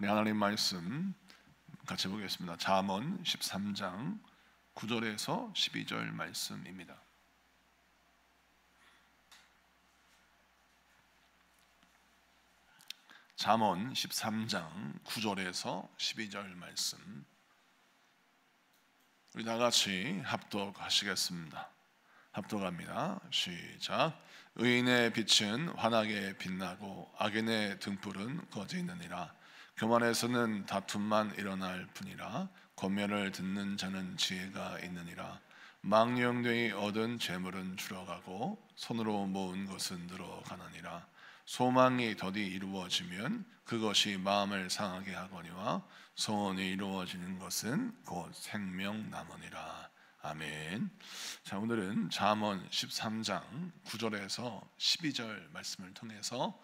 네, 하나님 말씀 같이 보겠습니다. 잠언 13장 9절에서 12절 말씀입니다. 잠언 13장 9절에서 12절 말씀, 우리 다 같이 합독하시겠습니다. 합독합니다. 시작. 의인의 빛은 환하게 빛나고 악인의 등불은 꺼져 있느니라. 교만에서는 다툼만 일어날 뿐이라. 권면을 듣는 자는 지혜가 있느니라. 망령되이 얻은 재물은 줄어가고 손으로 모은 것은 늘어가느니라. 소망이 더디 이루어지면 그것이 마음을 상하게 하거니와 소원이 이루어지는 것은 곧 생명나무니라. 아멘. 자, 오늘은 잠언 13장 9절에서 12절 말씀을 통해서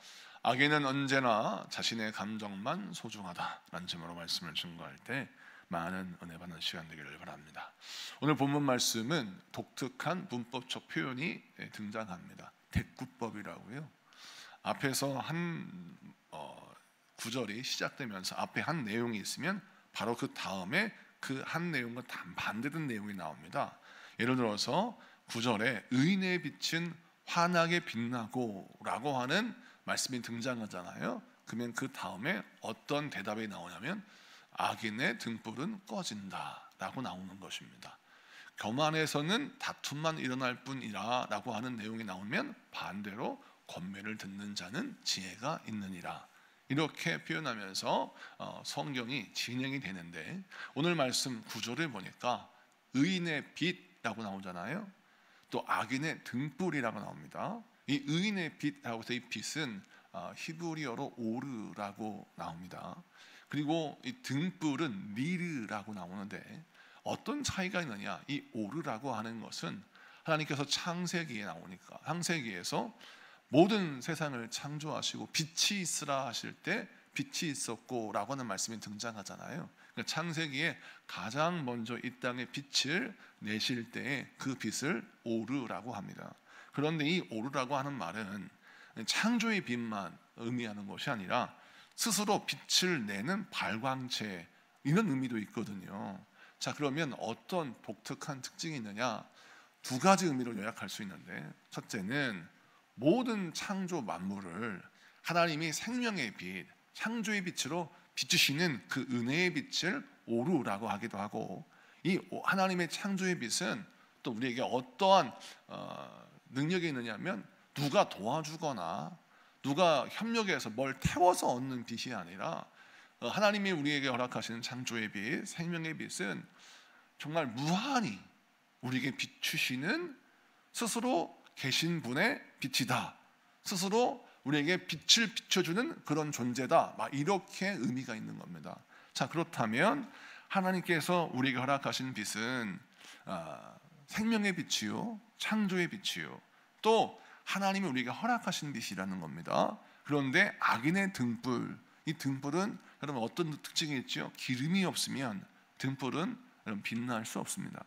악인은 언제나 자신의 감정만 소중하다라는 점으로 말씀을 증거할 때 많은 은혜 받는 시간 되기를 바랍니다. 오늘 본문 말씀은 독특한 문법적 표현이 등장합니다. 대꾸법이라고요. 앞에서 한 구절이 시작되면서 앞에 한 내용이 있으면 바로 그 다음에 그 한 내용과 반대된 내용이 나옵니다. 예를 들어서 9절에 의인의 빛은 환하게 빛나고 라고 하는 말씀이 등장하잖아요. 그러면 그 다음에 어떤 대답이 나오냐면 악인의 등불은 꺼진다 라고 나오는 것입니다. 교만에서는 다툼만 일어날 뿐이라 라고 하는 내용이 나오면 반대로 권면을 듣는 자는 지혜가 있느니라, 이렇게 표현하면서 성경이 진행이 되는데, 오늘 말씀 구절을 보니까 의인의 빛이라고 나오잖아요. 또 악인의 등불이라고 나옵니다. 이 의인의 빛하고 이 빛은 히브리어로 오르라고 나옵니다. 그리고 이 등불은 니르라고 나오는데 어떤 차이가 있느냐? 이 오르라고 하는 것은 하나님께서 창세기에 나오니까, 창세기에서 모든 세상을 창조하시고 빛이 있으라 하실 때 빛이 있었고 라고 하는 말씀이 등장하잖아요. 그러니까 창세기에 가장 먼저 이 땅에 빛을 내실 때에 그 빛을 오르라고 합니다. 그런데 이 오르라고 하는 말은 창조의 빛만 의미하는 것이 아니라 스스로 빛을 내는 발광체, 이런 의미도 있거든요. 자, 그러면 어떤 독특한 특징이 있느냐? 두 가지 의미로 요약할 수 있는데, 첫째는 모든 창조 만물을 하나님이 생명의 빛, 창조의 빛으로 비추시는 그 은혜의 빛을 오르라고 하기도 하고, 이 하나님의 창조의 빛은 또 우리에게 어떠한 능력이 있느냐면 누가 도와주거나 누가 협력해서 뭘 태워서 얻는 빛이 아니라 하나님이 우리에게 허락하시는 창조의 빛, 생명의 빛은 정말 무한히 우리에게 비추시는 스스로 계신 분의 빛이다, 스스로 우리에게 빛을 비춰주는 그런 존재다, 막 이렇게 의미가 있는 겁니다. 자, 그렇다면 하나님께서 우리에게 허락하신 빛은 생명의 빛이요, 창조의 빛이요, 또 하나님이 우리에게 허락하신 빛이라는 겁니다. 그런데 악인의 등불, 이 등불은 여러분 어떤 특징이 있죠? 기름이 없으면 등불은 여러분 빛날 수 없습니다.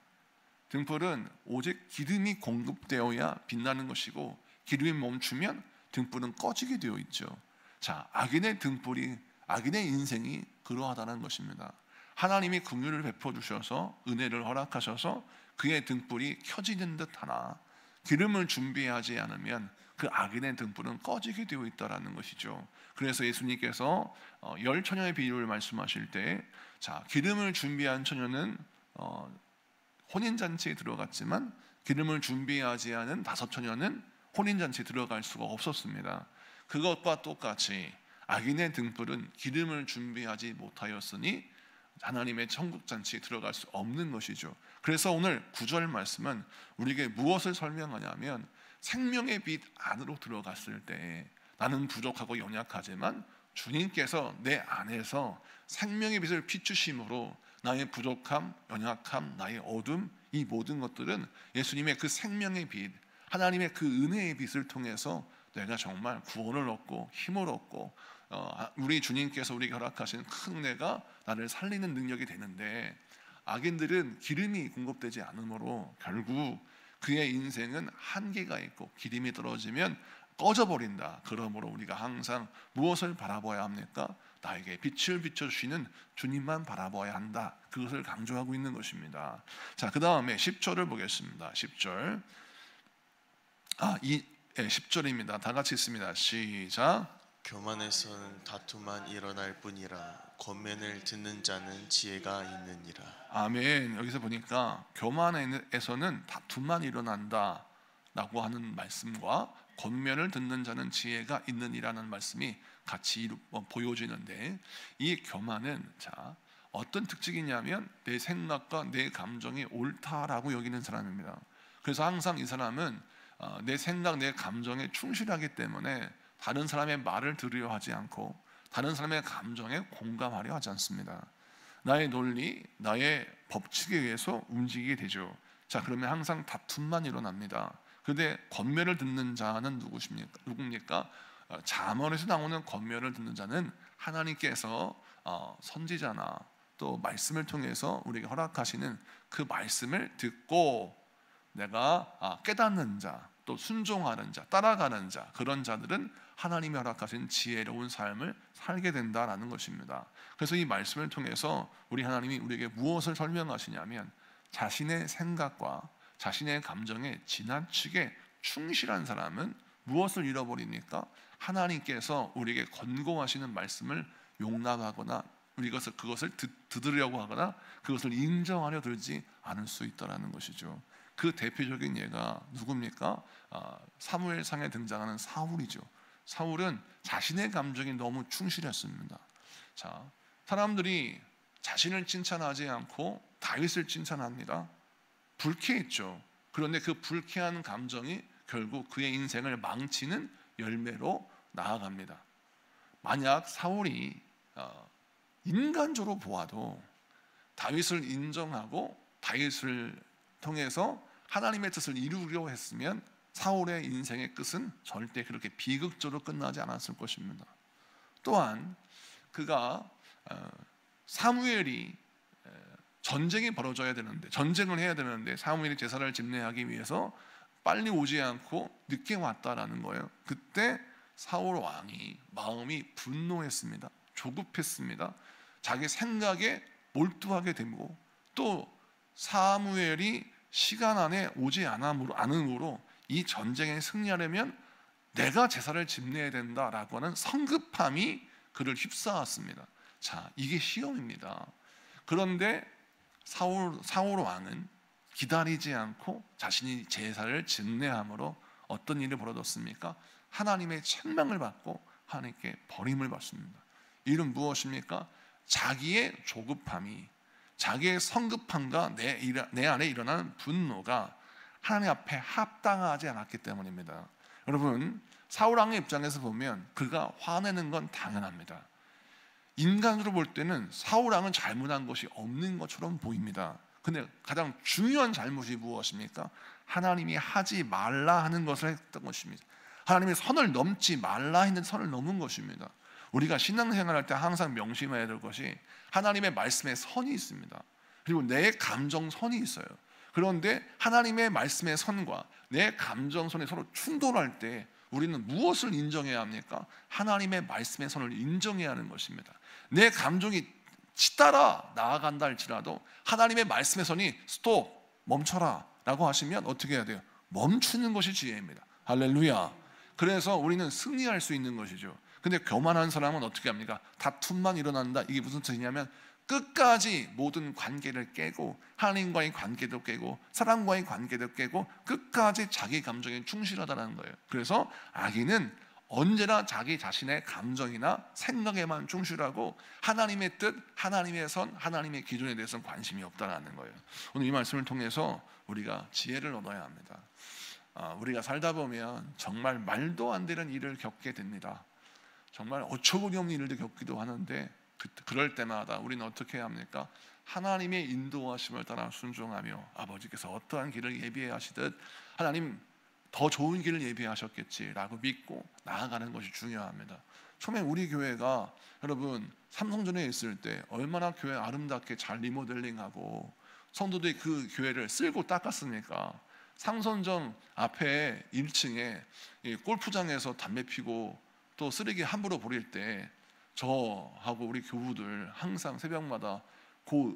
등불은 오직 기름이 공급되어야 빛나는 것이고, 기름이 멈추면 등불은 꺼지게 되어 있죠. 자, 악인의 등불이, 악인의 인생이 그러하다는 것입니다. 하나님이 긍휼을 베풀어 주셔서 은혜를 허락하셔서 그의 등불이 켜지는 듯 하나 기름을 준비하지 않으면 그 악인의 등불은 꺼지게 되어 있다라는 것이죠. 그래서 예수님께서 열 처녀의 비유를 말씀하실 때, 자, 기름을 준비한 처녀는 혼인잔치에 들어갔지만 기름을 준비하지 않은 다섯 처녀는 혼인잔치에 들어갈 수가 없었습니다. 그것과 똑같이 악인의 등불은 기름을 준비하지 못하였으니 하나님의 천국잔치에 들어갈 수 없는 것이죠. 그래서 오늘 9절 말씀은 우리에게 무엇을 설명하냐면, 생명의 빛 안으로 들어갔을 때 나는 부족하고 연약하지만 주님께서 내 안에서 생명의 빛을 비추심으로 나의 부족함, 연약함, 나의 어둠, 이 모든 것들은 예수님의 그 생명의 빛, 하나님의 그 은혜의 빛을 통해서 내가 정말 구원을 얻고 힘을 얻고 우리 주님께서 우리에게 허락하신 큰 은혜가 나를 살리는 능력이 되는데, 악인들은 기름이 공급되지 않으므로 결국 그의 인생은 한계가 있고, 기름이 떨어지면 꺼져버린다. 그러므로 우리가 항상 무엇을 바라봐야 합니까? 나에게 빛을 비춰주시는 주님만 바라봐야 한다. 그것을 강조하고 있는 것입니다. 자, 그 다음에 10절을 보겠습니다. 10절. 10절입니다. 다 같이 읽습니다. 시작. 교만에서는 다툼만 일어날 뿐이라 권면을 듣는 자는 지혜가 있느니라. 아멘. 여기서 보니까 교만에서는 다툼만 일어난다 라고 하는 말씀과 권면을 듣는 자는 지혜가 있느니라는 말씀이 같이 보여지는데, 이 교만은 어떤 특징이냐면 내 생각과 내 감정이 옳다라고 여기는 사람입니다. 그래서 항상 이 사람은 내 생각, 내 감정에 충실하기 때문에 다른 사람의 말을 들으려 하지 않고 다른 사람의 감정에 공감하려 하지 않습니다. 나의 논리, 나의 법칙에 의해서 움직이게 되죠. 자, 그러면 항상 다툼만 일어납니다. 그런데 권면을 듣는 자는 누굽니까? 잠언에서 나오는 권면을 듣는 자는 하나님께서 선지자나 또 말씀을 통해서 우리에게 허락하시는 그 말씀을 듣고 내가 깨닫는 자, 또 순종하는 자, 따라가는 자, 그런 자들은 하나님이 허락하신 지혜로운 삶을 살게 된다라는 것입니다. 그래서 이 말씀을 통해서 우리 하나님이 우리에게 무엇을 설명하시냐면, 자신의 생각과 자신의 감정에 지나치게 충실한 사람은 무엇을 잃어버립니까? 하나님께서 우리에게 권고하시는 말씀을 용납하거나 그것을 듣으려고 하거나 그것을 인정하려 들지 않을 수 있다라는 것이죠. 그 대표적인 예가 누굽니까? 사무엘상에 등장하는 사울이죠. 사울은 자신의 감정이 너무 충실했습니다. 자, 사람들이 자신을 칭찬하지 않고 다윗을 칭찬합니다. 불쾌했죠. 그런데 그 불쾌한 감정이 결국 그의 인생을 망치는 열매로 나아갑니다. 만약 사울이 인간적으로 보아도 다윗을 인정하고 다윗을 통해서 하나님의 뜻을 이루려고 했으면 사울의 인생의 끝은 절대 그렇게 비극적으로 끝나지 않았을 것입니다. 또한 그가 사무엘이 전쟁이 벌어져야 되는데, 전쟁을 해야 되는데 사무엘이 제사를 집례하기 위해서 빨리 오지 않고 늦게 왔다라는 거예요. 그때 사울 왕이 마음이 분노했습니다. 조급했습니다. 자기 생각에 몰두하게 되고, 또 사무엘이 시간 안에 오지 않음으로 이 전쟁에 승리하려면 내가 제사를 집례해야 된다라고 하는 성급함이 그를 휩싸았습니다. 자, 이게 시험입니다. 그런데 사울 왕은 기다리지 않고 자신이 제사를 집례함으로 어떤 일이 벌어졌습니까? 하나님의 책망을 받고 하나님께 버림을 받습니다. 이는 무엇입니까? 자기의 조급함이, 자기의 성급함과 내 안에 일어나는 분노가 하나님 앞에 합당하지 않았기 때문입니다. 여러분, 사울 왕의 입장에서 보면 그가 화내는 건 당연합니다. 인간으로 볼 때는 사울 왕은 잘못한 것이 없는 것처럼 보입니다. 근데 가장 중요한 잘못이 무엇입니까? 하나님이 하지 말라 하는 것을 했던 것입니다. 하나님의 선을 넘지 말라 했는 선을 넘은 것입니다. 우리가 신앙생활할 때 항상 명심해야 될 것이 하나님의 말씀에 선이 있습니다. 그리고 내 감정선이 있어요. 그런데 하나님의 말씀의 선과 내 감정선이 서로 충돌할 때 우리는 무엇을 인정해야 합니까? 하나님의 말씀의 선을 인정해야 하는 것입니다. 내 감정이 치따라 나아간다 할지라도 하나님의 말씀의 선이 스톱, 멈춰라 라고 하시면 어떻게 해야 돼요? 멈추는 것이 지혜입니다. 할렐루야. 그래서 우리는 승리할 수 있는 것이죠. 근데 교만한 사람은 어떻게 합니까? 다툼만 일어난다. 이게 무슨 뜻이냐면 끝까지 모든 관계를 깨고, 하나님과의 관계도 깨고, 사람과의 관계도 깨고, 끝까지 자기 감정에 충실하다는 거예요. 그래서 악인은 언제나 자기 자신의 감정이나 생각에만 충실하고 하나님의 뜻, 하나님의 선, 하나님의 기준에 대해서는 관심이 없다는 거예요. 오늘 이 말씀을 통해서 우리가 지혜를 얻어야 합니다. 우리가 살다 보면 정말 말도 안 되는 일을 겪게 됩니다. 정말 어처구니 없는 일도 겪기도 하는데 그럴 때마다 우리는 어떻게 해야 합니까? 하나님의 인도하심을 따라 순종하며 아버지께서 어떠한 길을 예비해 하시듯 하나님 더 좋은 길을 예비하셨겠지라고 믿고 나아가는 것이 중요합니다. 처음에 우리 교회가 여러분 삼성전에 있을 때 얼마나 교회 아름답게 잘 리모델링하고 성도들이 그 교회를 쓸고 닦았습니까? 상선점 앞에 1층에 골프장에서 담배 피고 또 쓰레기 함부로 버릴 때 저하고 우리 교부들 항상 새벽마다 그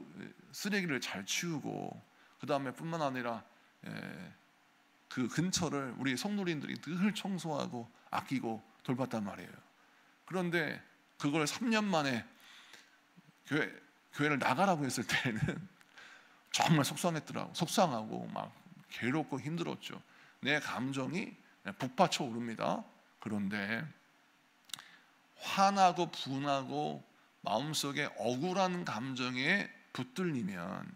쓰레기를 잘 치우고, 그 다음에 뿐만 아니라 그 근처를 우리 성도님들이 늘 청소하고 아끼고 돌봤단 말이에요. 그런데 그걸 3년 만에 교회를 나가라고 했을 때는 정말 속상하고 막 괴롭고 힘들었죠. 내 감정이 북받쳐 오릅니다. 그런데 화나고 분하고 마음속에 억울한 감정에 붙들리면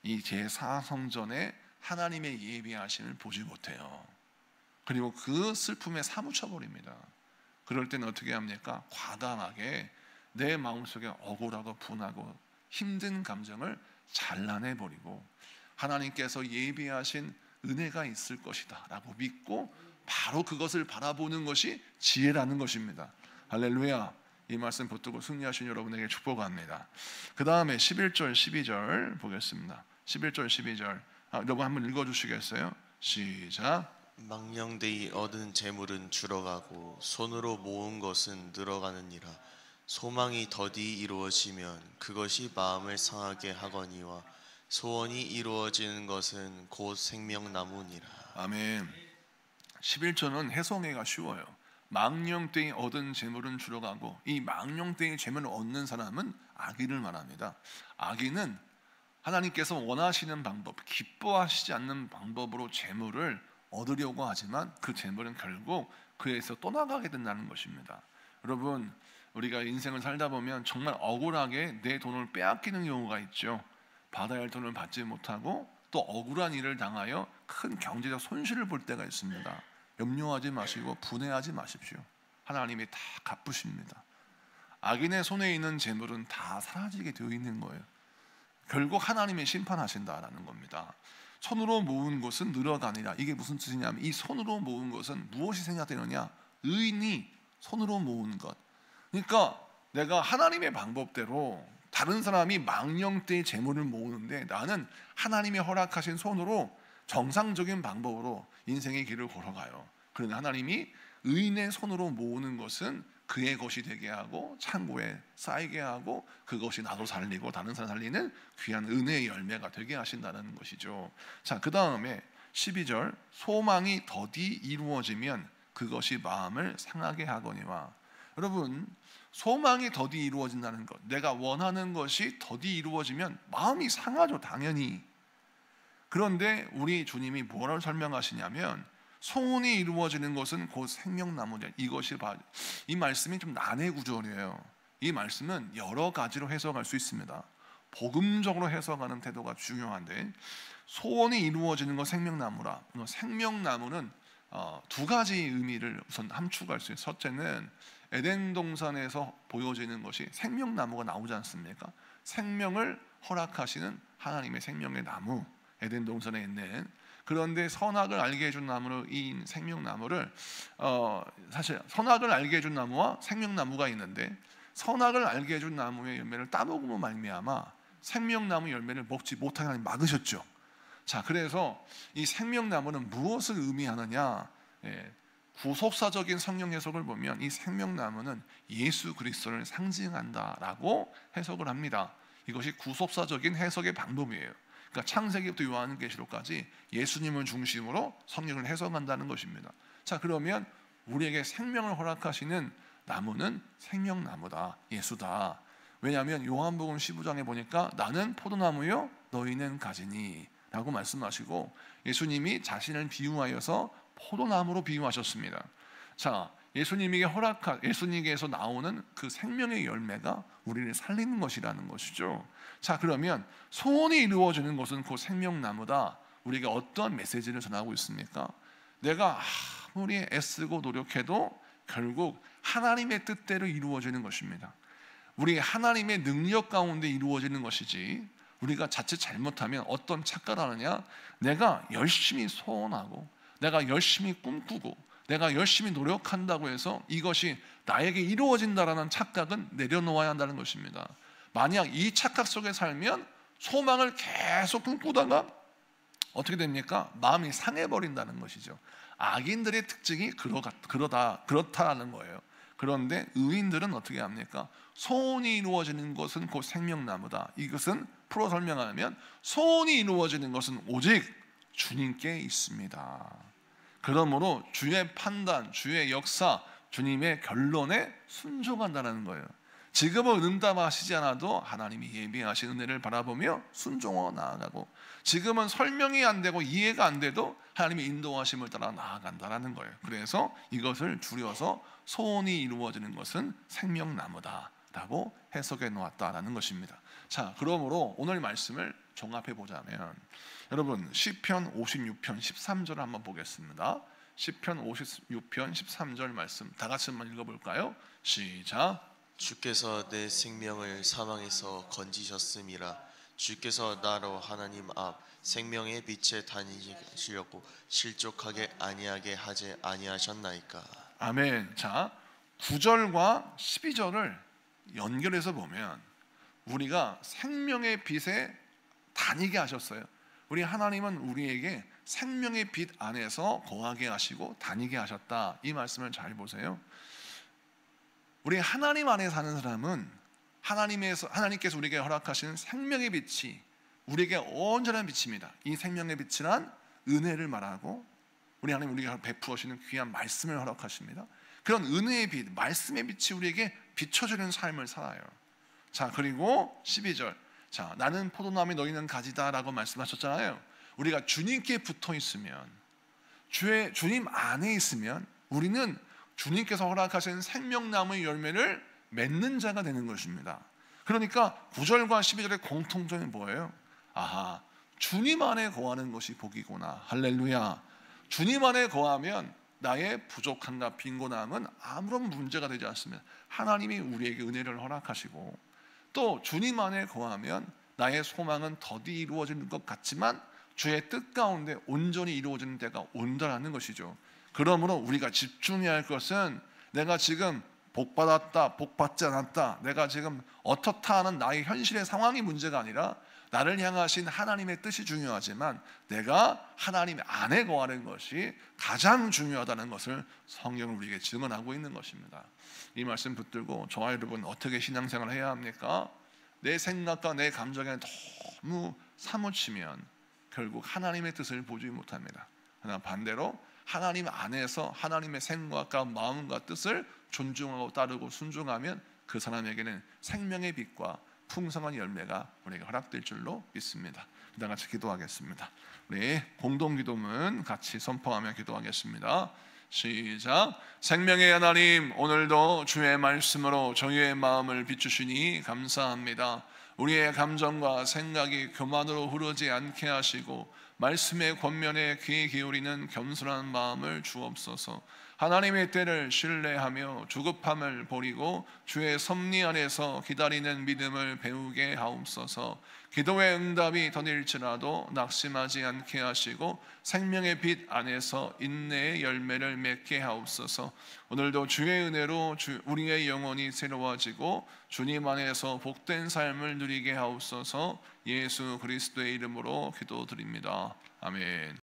이 제4성전에 하나님의 예비하심을 보지 못해요. 그리고 그 슬픔에 사무쳐 버립니다. 그럴 때는 어떻게 합니까? 과감하게 내 마음속에 억울하고 분하고 힘든 감정을 잘라내 버리고 하나님께서 예비하신 은혜가 있을 것이다 라고 믿고 바로 그것을 바라보는 것이 지혜라는 것입니다. 할렐루야. 이 말씀 붙들고 승리하신 여러분에게 축복합니다. 그 다음에 11절 12절 보겠습니다. 11절 12절 여러분 한번 읽어주시겠어요? 시작. 망령되이 얻은 재물은 줄어가고 손으로 모은 것은 늘어가느니라. 소망이 더디 이루어지면 그것이 마음을 상하게 하거니와 소원이 이루어지는 것은 곧 생명나무니라. 아멘. 11절은 해석하기가 쉬워요. 망령되이 얻은 재물은 줄어가고, 이 망령되이 재물을 얻는 사람은 악인을 말합니다. 악인은 하나님께서 원하시는 방법, 기뻐하시지 않는 방법으로 재물을 얻으려고 하지만 그 재물은 결국 그에서 떠나가게 된다는 것입니다. 여러분, 우리가 인생을 살다 보면 정말 억울하게 내 돈을 빼앗기는 경우가 있죠. 받아야 할 돈을 받지 못하고 또 억울한 일을 당하여 큰 경제적 손실을 볼 때가 있습니다. 염려하지 마시고 분해하지 마십시오. 하나님이 다 갚으십니다. 악인의 손에 있는 재물은 다 사라지게 되어 있는 거예요. 결국 하나님이 심판하신다라는 겁니다. 손으로 모은 것은 늘어가니라. 이게 무슨 뜻이냐면, 이 손으로 모은 것은 무엇이 생략되느냐? 의인이 손으로 모은 것. 그러니까 내가 하나님의 방법대로, 다른 사람이 망령되이 재물을 모으는데 나는 하나님이 허락하신 손으로 정상적인 방법으로 인생의 길을 걸어가요. 그런데 하나님이 의인의 손으로 모으는 것은 그의 것이 되게 하고 창고에 쌓이게 하고 그것이 나도 살리고 다른 사람 살리는 귀한 은혜의 열매가 되게 하신다는 것이죠. 자, 그 다음에 12절, 소망이 더디 이루어지면 그것이 마음을 상하게 하거니와. 여러분, 소망이 더디 이루어진다는 것, 내가 원하는 것이 더디 이루어지면 마음이 상하죠, 당연히. 그런데 우리 주님이 뭐라고 설명하시냐면, 소원이 이루어지는 것은 곧 생명나무냐. 이것이 바로, 이 말씀이 좀 난해 구절이에요. 이 말씀은 여러 가지로 해석할 수 있습니다. 복음적으로 해석하는 태도가 중요한데, 소원이 이루어지는 것 생명나무라. 생명나무는 두 가지 의미를 우선 함축할 수 있어요. 첫째는 에덴 동산에서 보여지는 것이 생명나무가 나오지 않습니까? 생명을 허락하시는 하나님의 생명의 나무, 에덴 동산에 있는. 그런데 선악을 알게 해준 나무로, 이 생명나무를 사실 선악을 알게 해준 나무와 생명나무가 있는데, 선악을 알게 해준 나무의 열매를 따먹으면 말미암아 생명나무 열매를 먹지 못하게 하나님 막으셨죠. 자, 그래서 이 생명나무는 무엇을 의미하느냐? 구속사적인 성경 해석을 보면 이 생명나무는 예수 그리스도를 상징한다라고 해석을 합니다. 이것이 구속사적인 해석의 방법이에요. 그러니까 창세기부터 요한계시록까지 예수님을 중심으로 성경을 해석한다는 것입니다. 자, 그러면 우리에게 생명을 허락하시는 나무는 생명나무다, 예수다. 왜냐하면 요한복음 15장에 보니까 나는 포도나무요 너희는 가지니 라고 말씀하시고, 예수님이 자신을 비유하여서 포도나무로 비유하셨습니다. 자, 예수님에게서 나오는 그 생명의 열매가 우리를 살리는 것이라는 것이죠. 자, 그러면 소원이 이루어지는 것은 그 생명나무다. 우리가 어떤 메시지를 전하고 있습니까? 내가 아무리 애쓰고 노력해도 결국 하나님의 뜻대로 이루어지는 것입니다. 우리 하나님의 능력 가운데 이루어지는 것이지, 우리가 자칫 잘못하면 어떤 착각을 하느냐? 내가 열심히 소원하고 내가 열심히 꿈꾸고 내가 열심히 노력한다고 해서 이것이 나에게 이루어진다라는 착각은 내려놓아야 한다는 것입니다. 만약 이 착각 속에 살면 소망을 계속 꿈꾸다가 어떻게 됩니까? 마음이 상해버린다는 것이죠. 악인들의 특징이 그렇다라는 거예요. 그런데 의인들은 어떻게 합니까? 소원이 이루어지는 것은 곧 생명나무다. 이것은 풀어 설명하면 소원이 이루어지는 것은 오직 주님께 있습니다. 그러므로 주의 판단, 주의 역사, 주님의 결론에 순종한다는 거예요. 지금은 응답하시지 않아도 하나님이 예비하신 은혜를 바라보며 순종하고 나아가고, 지금은 설명이 안 되고 이해가 안 돼도 하나님의 인도하심을 따라 나아간다는 거예요. 그래서 이것을 줄여서 소원이 이루어지는 것은 생명나무다 라고 해석해 놓았다라는 것입니다. 자, 그러므로 오늘 말씀을 종합해 보자면, 여러분 시편 56편 13절을 한번 보겠습니다. 시편 56편 13절 말씀 다 같이 한번 읽어볼까요? 시작. 주께서 내 생명을 사망에서 건지셨음이라. 주께서 나로 하나님 앞 생명의 빛에 다니시려고 실족하게 아니하게 하지 아니하셨나이까. 아멘. 자, 9절과 12절을 연결해서 보면 우리가 생명의 빛에 다니게 하셨어요. 우리 하나님은 우리에게 생명의 빛 안에서 거하게 하시고 다니게 하셨다. 이 말씀을 잘 보세요. 우리 하나님 안에 사는 사람은 하나님께서 우리에게 허락하신 생명의 빛이 우리에게 온전한 빛입니다. 이 생명의 빛이란 은혜를 말하고, 우리 하나님 우리가 베푸시는 귀한 말씀을 허락하십니다. 그런 은혜의 빛, 말씀의 빛이 우리에게 비춰주는 삶을 살아요. 자, 그리고 12절. 자, 나는 포도나무 너희는 가지다 라고 말씀하셨잖아요. 우리가 주님께 붙어 있으면, 주님 안에 있으면 우리는 주님께서 허락하신 생명나무의 열매를 맺는 자가 되는 것입니다. 그러니까 9절과 12절의 공통점이 뭐예요? 아하, 주님 안에 거하는 것이 복이구나. 할렐루야. 주님 안에 거하면 나의 부족함과 빈곤함은 아무런 문제가 되지 않습니다. 하나님이 우리에게 은혜를 허락하시고, 또 주님 안에 거하면 나의 소망은 더디 이루어지는 것 같지만 주의 뜻 가운데 온전히 이루어지는 때가 온다라는 것이죠. 그러므로 우리가 집중해야 할 것은 내가 지금 복받았다, 복받지 않았다, 내가 지금 어떻다 하는 나의 현실의 상황이 문제가 아니라 나를 향하신 하나님의 뜻이 중요하지만 내가 하나님 안에 거하는 것이 가장 중요하다는 것을 성경은 우리에게 증언하고 있는 것입니다. 이 말씀 붙들고 저와 여러분 어떻게 신앙생활을 해야 합니까? 내 생각과 내 감정에 너무 사무치면 결국 하나님의 뜻을 보지 못합니다. 그러나 반대로 하나님 안에서 하나님의 생각과 마음과 뜻을 존중하고 따르고 순종하면 그 사람에게는 생명의 빛과 풍성한 열매가 우리에게 허락될 줄로 믿습니다. 다 같이 기도하겠습니다. 우리 공동기도문 같이 선포하며 기도하겠습니다. 시작. 생명의 하나님, 오늘도 주의 말씀으로 저희의 마음을 비추시니 감사합니다. 우리의 감정과 생각이 교만으로 흐르지 않게 하시고 말씀의 권면에 귀 기울이는 겸손한 마음을 주옵소서. 하나님의 때를 신뢰하며 주급함을 버리고 주의 섭리 안에서 기다리는 믿음을 배우게 하옵소서. 기도의 응답이 더딜지라도 낙심하지 않게 하시고 생명의 빛 안에서 인내의 열매를 맺게 하옵소서. 오늘도 주의 은혜로 우리의 영혼이 새로워지고 주님 안에서 복된 삶을 누리게 하옵소서. 예수 그리스도의 이름으로 기도드립니다. 아멘.